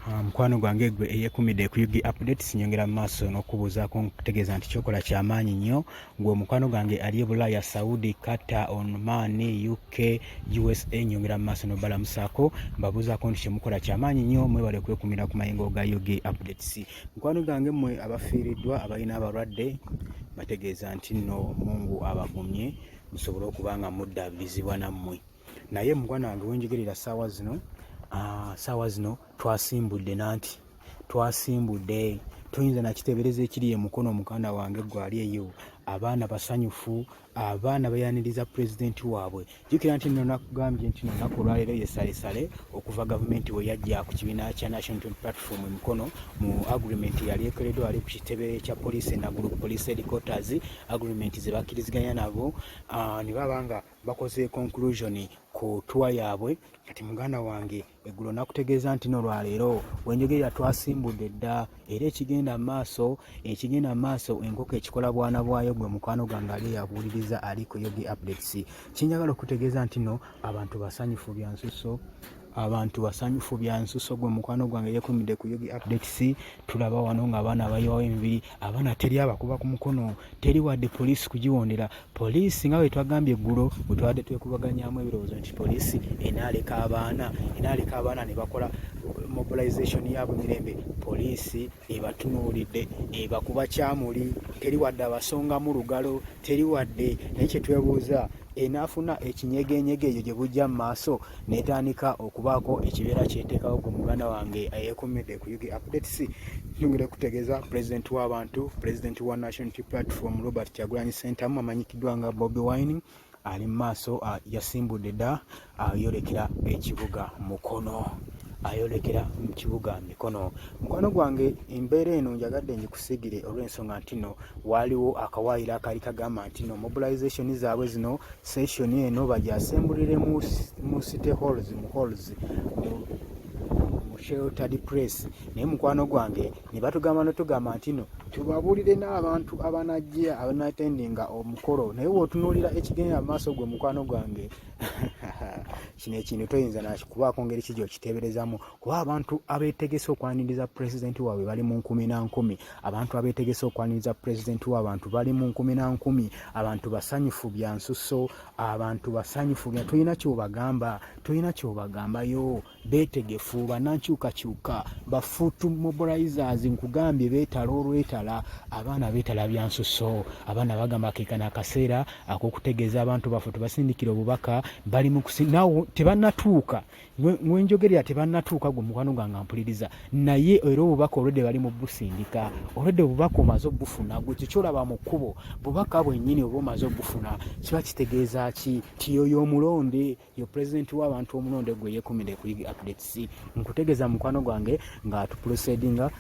Mukwano gwange gwe eyekumidde ku UG updates nyongera maaso n'okubuuzaako nkutegeeza nti kyokola kyamaanyi nnyo gwe omukwano gwange ali e Bulaaya, Saudi, Qatar, Oman, UK, USA nyongera maaso n'obalamusaako mbabuuzaako nti kyemukola kyamaanyi nnyo mwebale kwekumira ku mayengo ga UG updates. Mukwano gwange mmwe abafiiriddwa abalina abalwadde bategeeza nti nno Mungu abagumye musobole okuba nga muddaabizibwa nammwe. Naye mukwano wange wenjogerera saawa zino twasimbudde nanti twasimbudde tuyinza nakiteebereza ekiri emukono mukanda wange gwali eyo. Abaana basanyufu, abaana bayaniriza pulezidenti waabwe. Jjukira nti nno nakugambye nti nolunaku olwaleero ye salesale okuva gavumenti we yajja ku kibiina kya National Unity Platform emikono mu agreement yali ekoleddwa ali ku kitebe kya poliisi Naguru Police Headquarters, agreement ze bakkiriziganya nabo ne baba nga bakoze conclusion ku tuwa yaabwe. Kati muganda wange eggulo nakutegeeza nti n'olwaleero wenjogerera twasimbudde dda era ekigenda maaso enkoko ekikola bwana bwayo gwe mukwano gwange ali yabuuliriza ali ku UG updates. Kinjagala okutegeeza nti no abantu basanyufu bya nsusso gwe mukwano gwange yekumidde ku UG updates. Tulaba wano nga abaana bayiwawo emibiri, abaana teri abakuba ku mukono, teri wadde poliisi kugiwondera. Poliisi nga bwe twagambye eggulo bwe twadde twekubaganyaamu ebirowoozo nti poliisi enaaleka abaana ne bakola mobilization yaabwe mirembe, poliisi ebatunuulidde ebakuba kyamuli, teri wadde abasongamu lugalo, teri wadde. Naye kyetwebuuza enaafuna ekinyegenyege eyo gye bujja mu maaso n'etandika okubaako ekibeera kyeteekawo ku muganda wange eyeekumidde ku UG updates. Nyongere kutegeeza pulezidenti w'abantu, pulezidenti wa National Unity Platform Robert Kyagulanyi Ssentamu amanyikiddwa nga Bobi Wine ali mu maaso yasimbudde dda ayolekera ekibuga mikono. Mukwano gwange embeera eno njagadde ngikusigire olw'ensonga nti no waaliwo akawaayiro akaali kagamba nti no mobilization zaabwe zino session eno bajasembulire mu city halls mu sheltered place. Naye mukwano gwange ne batugamba nti no tubabuulire n'abantu abanatendinga omukolo. Naye wootunuulira ekigenda mu maaso gwe mukwano gwange kino ekintu toyinza nakikubaako ngeri ki gy'okiteeberezamu, kuba abantu abeetegese okwaniriza pulezidenti waabwe bali mu 10,000. Abantu abeetegese okwaniriza pulezidenti w'abantu bali mu 10,000. Abantu basanyufu bya nsusso, abantu basanyufu bya tulina ky'obagambayo, beetegefu, bannankyukakyuka, bafuutu mobilizers nkugambye beetala olwetala. Abaana beetala bya nsusso, abaana bagamba keekana akaseera ak'okutegeeza abantu baffe tubasindikira obubaka bali mu nawo tebannatuuka. Mwenjogerera tebannatuuka gwe mukwano gwange mpuliriza, naye era obubaka olwedde bali mu busindika, olwedde obubaka omaze obufuna gwe kikyolaba mu kkubo bubaka bwennyini oba omaze obufuna kiba kitegeeza ki? Ti yoyo omulonde, yo pulezidenti w'abantu omulonde gwe yeekumidde ku UG updates. Nkutegeeza mukwano gwange nga tuproceedinga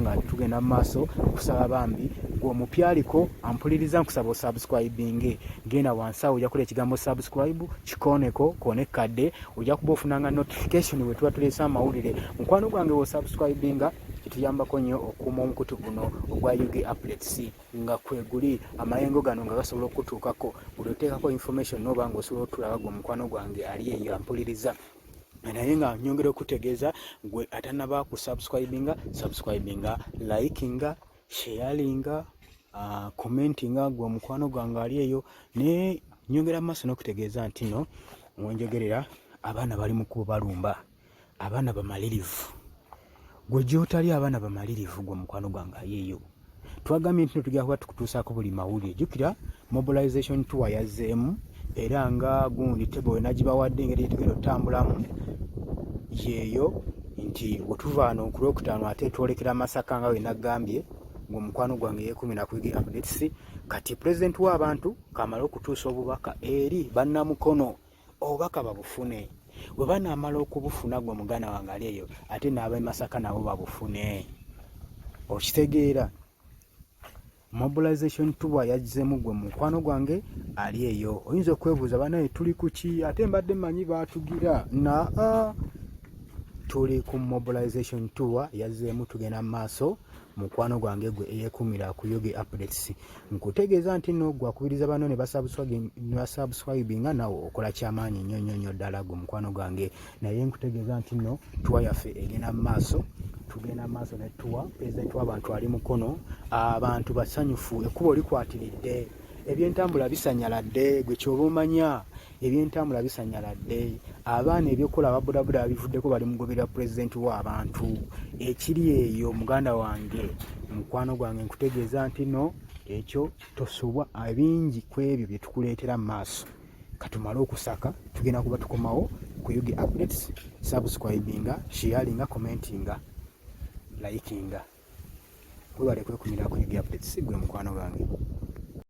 nga tugenda mu maaso kusaba bambi gwe omupyaliko ampuliriza nkusaba osubscribinge. Genda wansi awo ojja kukola ekigambo subscribe kikooneko koonekadde, ojja kuba ofunanga notification bwe tuba tuleesa amawulire. Mukwano gwange w'osubscribinga kituyambako nnyo okuuma omukutu guno ogwa UG updates nga kweguli amayengo gano nga gasobola okutuukako buli oteekako information n'oba nga osobola otulaba gwe mukwano gwange ali eyo ampuliriza. Naye nga nyongera okutegeeza gwe atanaba ku subscribinga, likinga, sharinga, commentinga gwe mukwano gwange ali eyo. Ne nyongera maaso n'okutegeeza nti no wenjogerera abaana bali mu kubo balumba, abaana bamalirivu. Gwe gy'otali abaana bamalirivu gwe mukwano gwange ali eyo. Twagambye nti tujja kuba tukutuusaako buli mawulire. Jjukira mobilization tour yazzeemu era nga gundi tebo we nagibawadde engeri yetegera otambulamu yeeyo nti bwe tuva wano ku Lwokutaano ate twolekera Masaka nga we nagambye gwe mukwano gwange yeekumira ku UG updates. Kati pulezidenti w'abantu kamala okutuusa obubaka eri bannamukono, obubaka babufune. Bwe banaamala okubufuna gwe muganda wange ali eyo ate n'ab'e Masaka nabo babufune. Okitegeera mobilization tour yazzeemu gwe mukwano gwange ali eyo. Oyinza okwebuuza banaye tuli ku ki ate mbadde mmanyi baatugira tuli ku mobilization tour yazzeemu tugenda mu maaso mukwano gwange gwe eyekumira ku Yugi Updates. Nkutegeeza nti nno gwakubiriza bano ne basubscribinga nawe okola kyamaanyi nnyo ddala gwe mukwano gwange. Naye nkutegeeza nti nno tuwa yaffe egenda mu maaso, tugenda mu maaso ne tuwa pulezidenti w'abantu ali mukono, abantu basanyufu, ekkubo likwatiridde, ebyentambula bisanyaladde, gwe kyoba omanya ebyentambula bisanyaladde, abaana ebyokukola ababudabuda babivuddeko bali mugoberera pulezidenti w'abantu. Ekiri eyo muganda wange mukwano gwange nkutegeeza nti no ekyo tosubwa ebingi ku ebyo bye tukuleetera mu maaso. Katumale okusaka tugenda kuba tukomawo ku Yugi Updates. Subscribinga, sharinga, commentinga, likinga. Webale kwekumira ku Yugi Updates gwe mukwano gwange.